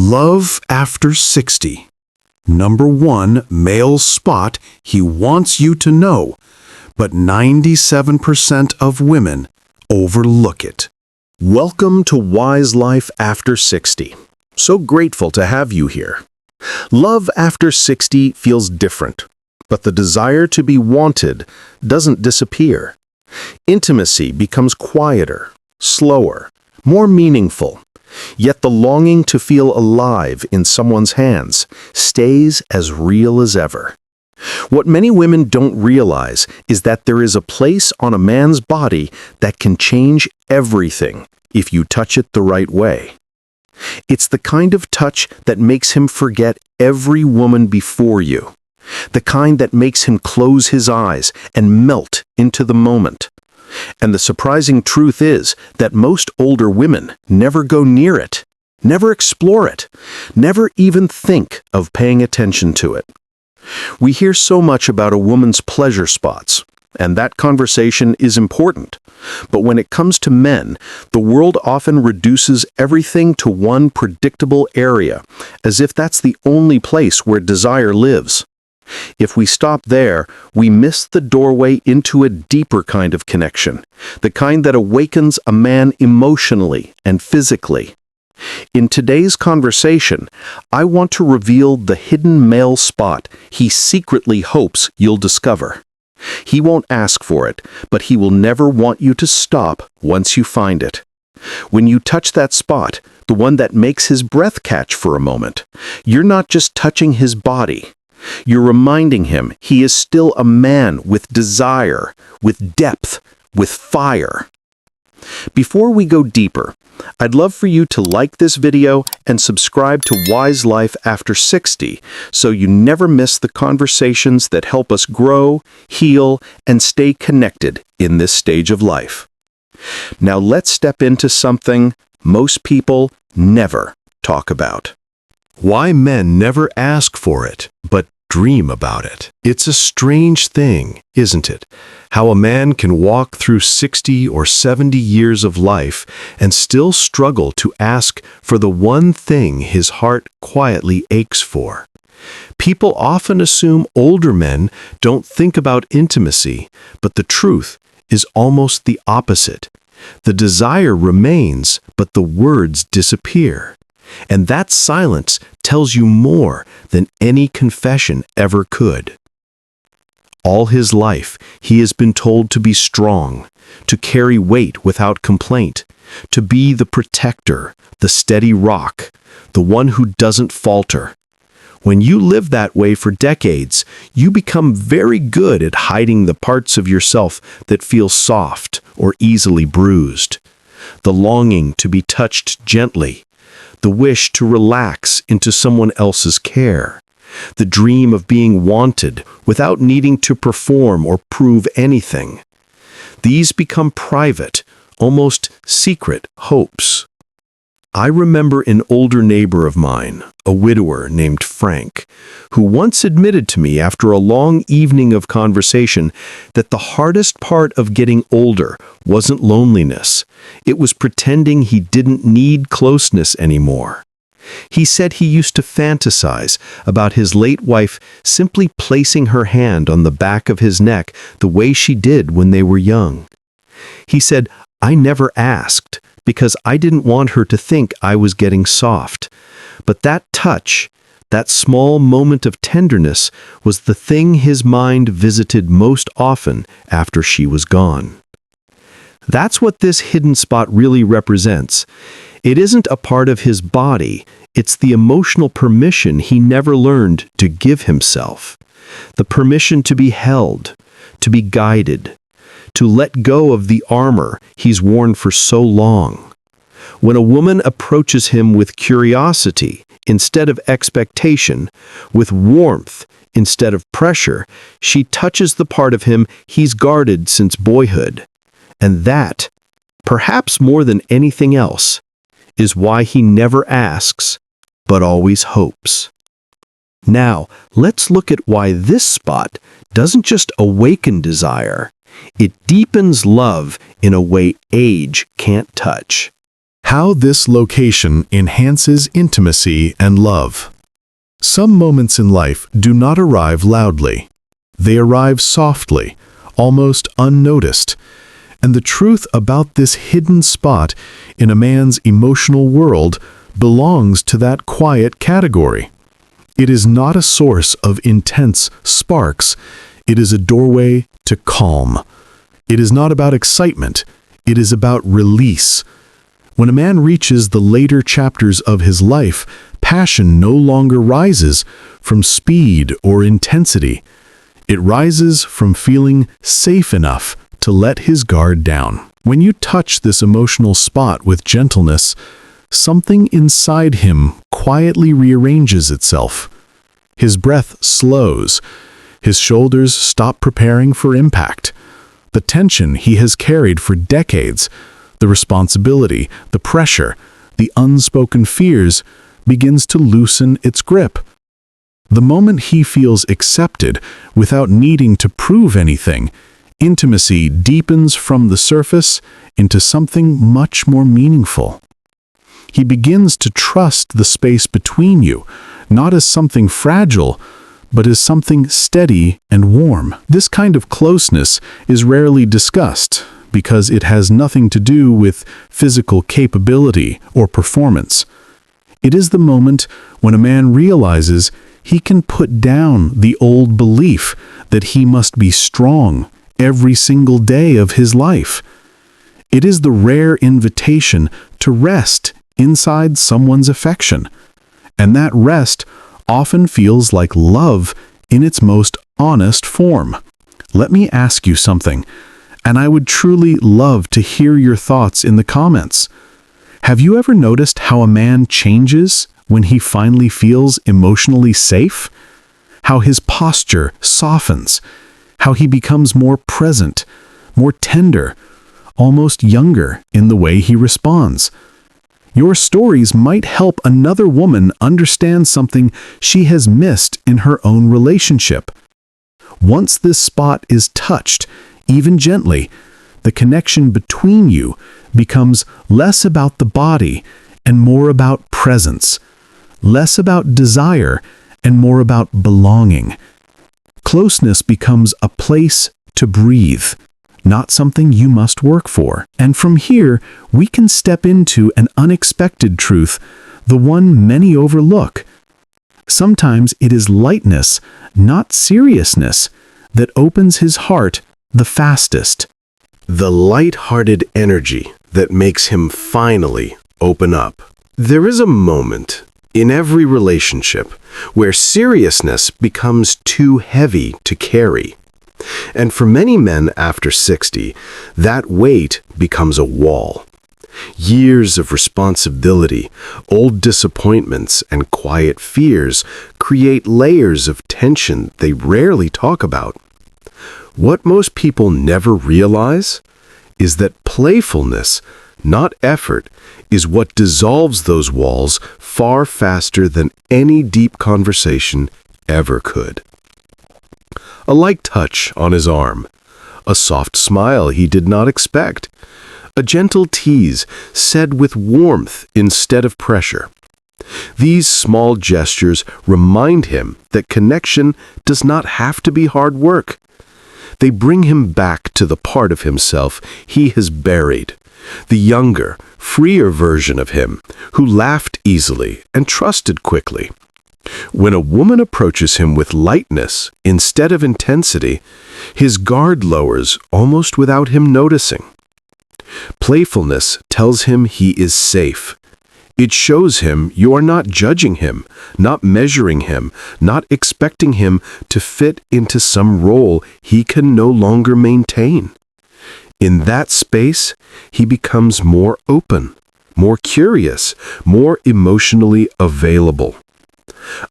Love after 60. Number 1 male spot he wants you to know, but 97% of women overlook it. Welcome to Wise Life After 60. So grateful to have you here. Love after 60 feels different, but the desire to be wanted doesn't disappear. Intimacy becomes quieter, slower, more meaningful. Yet the longing to feel alive in someone's hands stays as real as ever. What many women don't realize is that there is a place on a man's body that can change everything if you touch it the right way. It's the kind of touch that makes him forget every woman before you, the kind that makes him close his eyes and melt into the moment. And the surprising truth is that most older women never go near it, never explore it, never even think of paying attention to it. We hear so much about a woman's pleasure spots, and that conversation is important. But when it comes to men, the world often reduces everything to one predictable area, as if that's the only place where desire lives. If we stop there, we miss the doorway into a deeper kind of connection, the kind that awakens a man emotionally and physically. In today's conversation, I want to reveal the hidden male spot he secretly hopes you'll discover. He won't ask for it, but he will never want you to stop once you find it. When you touch that spot, the one that makes his breath catch for a moment, you're not just touching his body. You're reminding him he is still a man with desire, with depth, with fire. Before we go deeper, I'd love for you to like this video and subscribe to Wise Life After 60 so you never miss the conversations that help us grow, heal, and stay connected in this stage of life. Now let's step into something most people never talk about. Why men never ask for it, but dream about it. It's a strange thing, isn't it? How a man can walk through 60 or 70 years of life and still struggle to ask for the one thing his heart quietly aches for. People often assume older men don't think about intimacy, but the truth is almost the opposite. The desire remains, but the words disappear. And that silence tells you more than any confession ever could. All his life, he has been told to be strong, to carry weight without complaint, to be the protector, the steady rock, the one who doesn't falter. When you live that way for decades, you become very good at hiding the parts of yourself that feel soft or easily bruised. The longing to be touched gently, the wish to relax into someone else's care, the dream of being wanted without needing to perform or prove anything. These become private, almost secret hopes. I remember an older neighbor of mine, a widower named Frank, who once admitted to me after a long evening of conversation that the hardest part of getting older wasn't loneliness. It was pretending he didn't need closeness anymore. He said he used to fantasize about his late wife simply placing her hand on the back of his neck the way she did when they were young. He said, "I never asked, because I didn't want her to think I was getting soft. But that touch, that small moment of tenderness, was the thing his mind visited most often after she was gone." That's what this hidden spot really represents. It isn't a part of his body, it's the emotional permission he never learned to give himself. The permission to be held, to be guided, to let go of the armor he's worn for so long. When a woman approaches him with curiosity instead of expectation, with warmth instead of pressure, she touches the part of him he's guarded since boyhood. And that, perhaps more than anything else, is why he never asks, but always hopes. Now, let's look at why this spot doesn't just awaken desire, it deepens love in a way age can't touch. How this location enhances intimacy and love. Some moments in life do not arrive loudly. They arrive softly, almost unnoticed. And the truth about this hidden spot in a man's emotional world belongs to that quiet category. It is not a source of intense sparks. It is a doorway to calm. It is not about excitement. It is about release. When a man reaches the later chapters of his life, passion no longer rises from speed or intensity. It rises from feeling safe enough to let his guard down. When you touch this emotional spot with gentleness, something inside him quietly rearranges itself. His breath slows. His shoulders stop preparing for impact. The tension he has carried for decades, the responsibility, the pressure, the unspoken fears, begins to loosen its grip. The moment he feels accepted without needing to prove anything, intimacy deepens from the surface into something much more meaningful. He begins to trust the space between you, not as something fragile, but as something steady and warm. This kind of closeness is rarely discussed because it has nothing to do with physical capability or performance. It is the moment when a man realizes he can put down the old belief that he must be strong every single day of his life. It is the rare invitation to rest inside someone's affection, and that rest often feels like love in its most honest form. Let me ask you something, and I would truly love to hear your thoughts in the comments. Have you ever noticed how a man changes when he finally feels emotionally safe? How his posture softens, how he becomes more present, more tender, almost younger in the way he responds. Your stories might help another woman understand something she has missed in her own relationship. Once this spot is touched, even gently, the connection between you becomes less about the body and more about presence, less about desire and more about belonging. Closeness becomes a place to breathe, not something you must work for. And from here, we can step into an unexpected truth, the one many overlook. Sometimes it is lightness, not seriousness, that opens his heart the fastest. The lighthearted energy that makes him finally open up. There is a moment in every relationship where seriousness becomes too heavy to carry. And for many men after 60, that weight becomes a wall. Years of responsibility, old disappointments, and quiet fears create layers of tension they rarely talk about. What most people never realize is that playfulness, not effort, is what dissolves those walls far faster than any deep conversation ever could. A light touch on his arm, a soft smile he did not expect, a gentle tease said with warmth instead of pressure. These small gestures remind him that connection does not have to be hard work. They bring him back to the part of himself he has buried, the younger, freer version of him who laughed easily and trusted quickly. When a woman approaches him with lightness instead of intensity, his guard lowers almost without him noticing. Playfulness tells him he is safe. It shows him you are not judging him, not measuring him, not expecting him to fit into some role he can no longer maintain. In that space, he becomes more open, more curious, more emotionally available.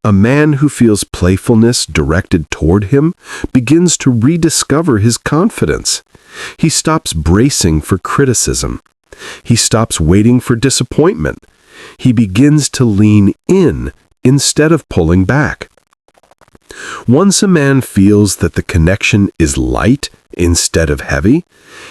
A man who feels playfulness directed toward him begins to rediscover his confidence. He stops bracing for criticism. He stops waiting for disappointment. He begins to lean in instead of pulling back. Once a man feels that the connection is light instead of heavy,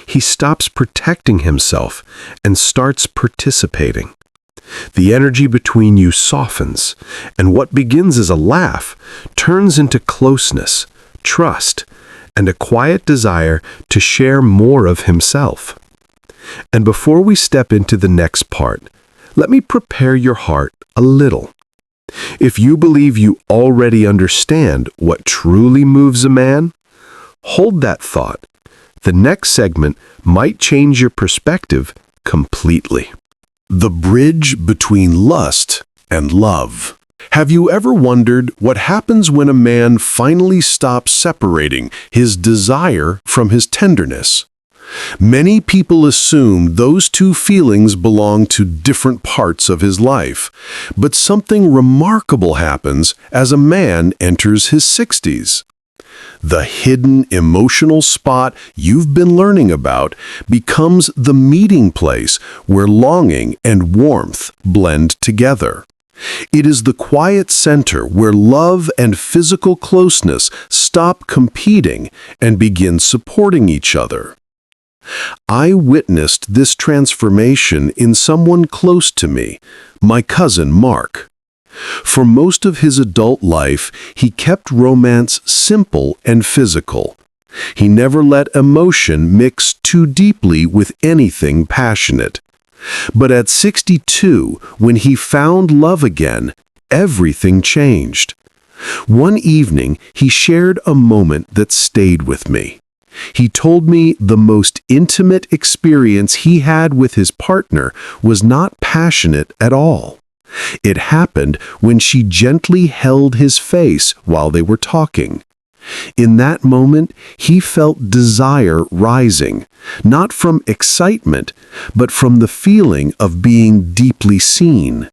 he stops protecting himself and starts participating. The energy between you softens, and what begins as a laugh turns into closeness, trust, and a quiet desire to share more of himself. And before we step into the next part, let me prepare your heart a little. If you believe you already understand what truly moves a man, hold that thought. The next segment might change your perspective completely. The bridge between lust and love. Have you ever wondered what happens when a man finally stops separating his desire from his tenderness? Many people assume those two feelings belong to different parts of his life, but something remarkable happens as a man enters his 60s. The hidden emotional spot you've been learning about becomes the meeting place where longing and warmth blend together. It is the quiet center where love and physical closeness stop competing and begin supporting each other. I witnessed this transformation in someone close to me, my cousin Mark. For most of his adult life, he kept romance simple and physical. He never let emotion mix too deeply with anything passionate. But at 62, when he found love again, everything changed. One evening, he shared a moment that stayed with me. He told me the most intimate experience he had with his partner was not passionate at all. It happened when she gently held his face while they were talking. In that moment, he felt desire rising, not from excitement, but from the feeling of being deeply seen.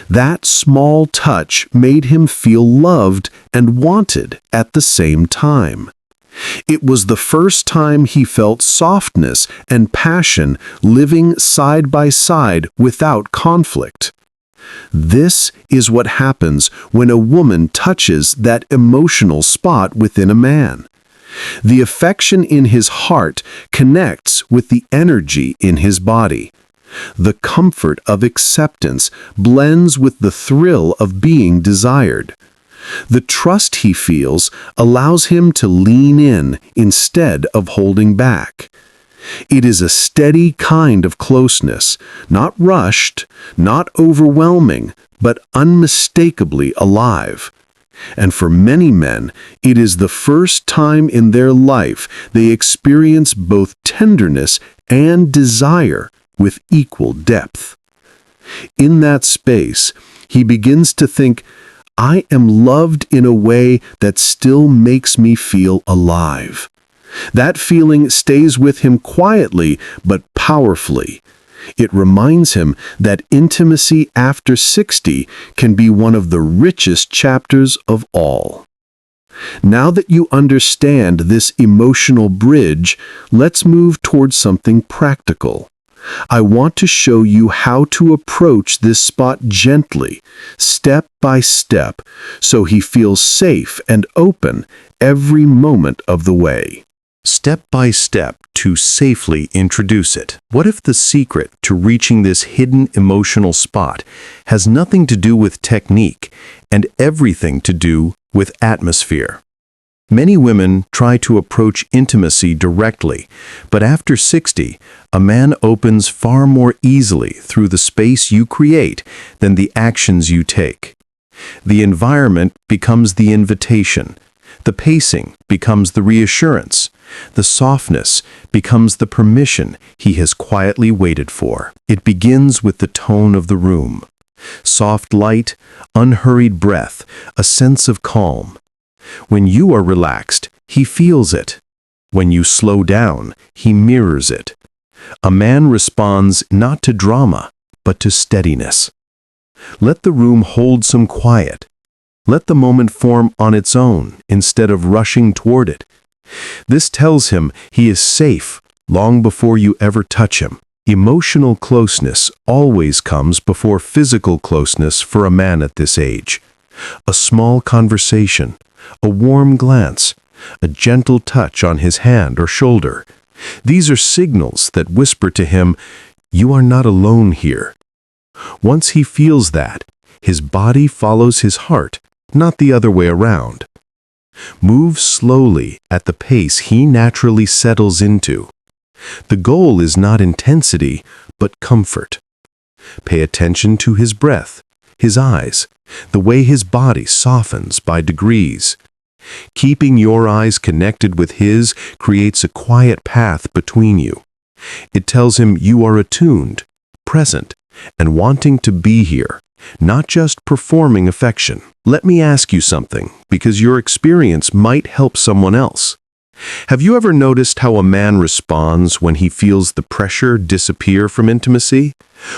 That small touch made him feel loved and wanted at the same time. It was the first time he felt softness and passion living side by side without conflict. This is what happens when a woman touches that emotional spot within a man. The affection in his heart connects with the energy in his body. The comfort of acceptance blends with the thrill of being desired. The trust he feels allows him to lean in instead of holding back. It is a steady kind of closeness, not rushed, not overwhelming, but unmistakably alive. And for many men, it is the first time in their life they experience both tenderness and desire with equal depth. In that space, he begins to think, I am loved in a way that still makes me feel alive. That feeling stays with him quietly but powerfully. It reminds him that intimacy after 60 can be one of the richest chapters of all. Now that you understand this emotional bridge, let's move towards something practical. I want to show you how to approach this spot gently, step by step, so he feels safe and open every moment of the way. Step by step to safely introduce it. What if the secret to reaching this hidden emotional spot has nothing to do with technique and everything to do with atmosphere? Many women try to approach intimacy directly, but after 60, a man opens far more easily through the space you create than the actions you take. The environment becomes the invitation. The pacing becomes the reassurance. The softness becomes the permission he has quietly waited for. It begins with the tone of the room. Soft light, unhurried breath, a sense of calm. When you are relaxed, he feels it. When you slow down, he mirrors it. A man responds not to drama, but to steadiness. Let the room hold some quiet. Let the moment form on its own instead of rushing toward it. This tells him he is safe long before you ever touch him. Emotional closeness always comes before physical closeness for a man at this age. A small conversation, a warm glance, a gentle touch on his hand or shoulder. These are signals that whisper to him, "You are not alone here." Once he feels that, his body follows his heart, not the other way around. Move slowly at the pace he naturally settles into. The goal is not intensity, but comfort. Pay attention to his breath, his eyes, the way his body softens by degrees. Keeping your eyes connected with his creates a quiet path between you. It tells him you are attuned, present, and wanting to be here, not just performing affection. Let me ask you something, because your experience might help someone else. Have you ever noticed how a man responds when he feels the pressure disappear from intimacy?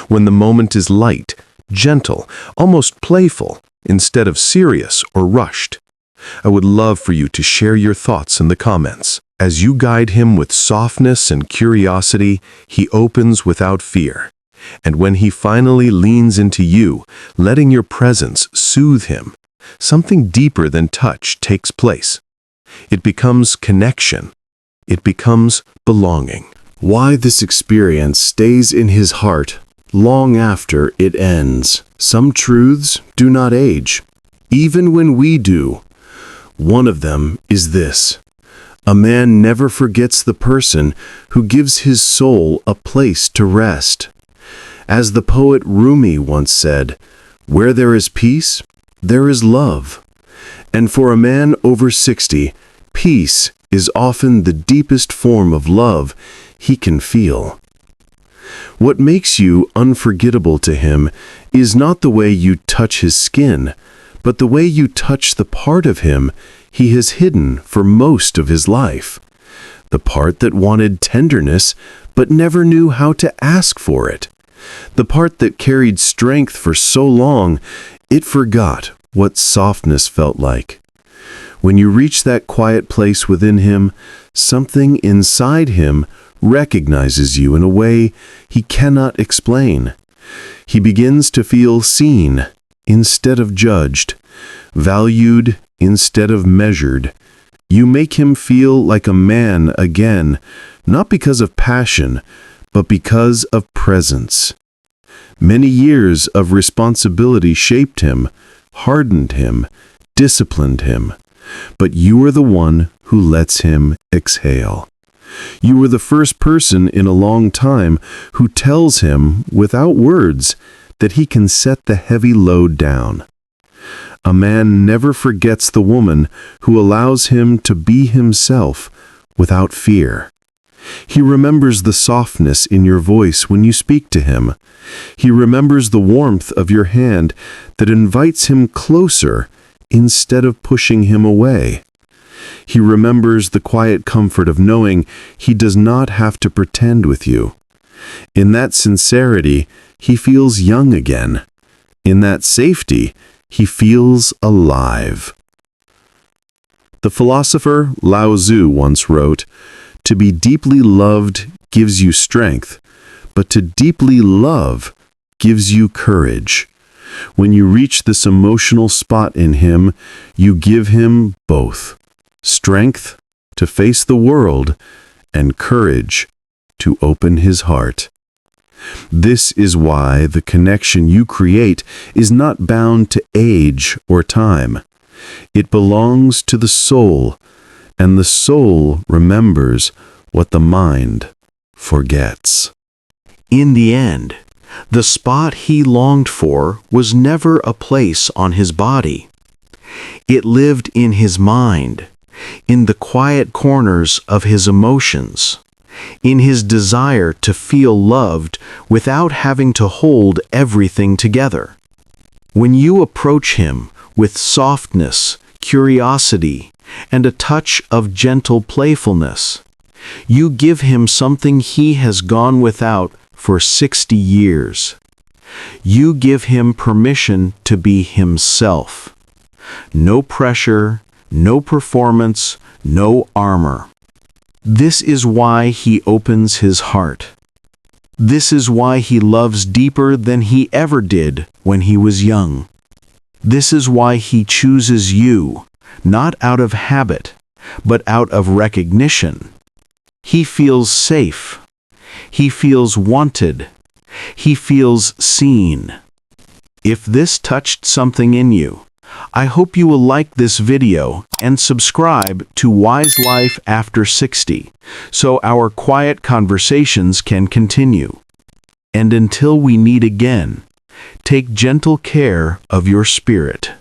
When the moment is light, gentle, almost playful, instead of serious or rushed? I would love for you to share your thoughts in the comments. As you guide him with softness and curiosity, he opens without fear. And when he finally leans into you, letting your presence soothe him, something deeper than touch takes place. It becomes connection. It becomes belonging. Why this experience stays in his heart long after it ends. Some truths do not age, even when we do. One of them is this: a man never forgets the person who gives his soul a place to rest. As the poet Rumi once said, "Where there is peace, there is love." And for a man over 60, peace is often the deepest form of love he can feel. What makes you unforgettable to him is not the way you touch his skin, but the way you touch the part of him he has hidden for most of his life. The part that wanted tenderness but never knew how to ask for it. The part that carried strength for so long it forgot what softness felt like. When you reach that quiet place within him, something inside him recognizes you in a way he cannot explain. He begins to feel seen instead of judged, valued instead of measured. You make him feel like a man again, not because of passion, but because of presence. Many years of responsibility shaped him, hardened him, disciplined him. But you are the one who lets him exhale. You are the first person in a long time who tells him, without words, that he can set the heavy load down. A man never forgets the woman who allows him to be himself without fear. He remembers the softness in your voice when you speak to him. He remembers the warmth of your hand that invites him closer instead of pushing him away. He remembers the quiet comfort of knowing he does not have to pretend with you. In that sincerity, he feels young again. In that safety, he feels alive. The philosopher Lao Tzu once wrote, "To be deeply loved gives you strength, but to deeply love gives you courage." When you reach this emotional spot in him, you give him both: strength to face the world and courage to open his heart. This is why the connection you create is not bound to age or time. It belongs to the soul, and the soul remembers what the mind forgets. In the end, the spot he longed for was never a place on his body. It lived in his mind, in the quiet corners of his emotions, in his desire to feel loved without having to hold everything together. When you approach him with softness, curiosity, and a touch of gentle playfulness, you give him something he has gone without for 60 years. You give him permission to be himself. No pressure, no performance, no armor. This is why he opens his heart. This is why he loves deeper than he ever did when he was young. This is why he chooses you, not out of habit, but out of recognition. He feels safe. He feels wanted. He feels seen. If this touched something in you, I hope you will like this video and subscribe to Wise Life After 60 so our quiet conversations can continue. And until we meet again, take gentle care of your spirit.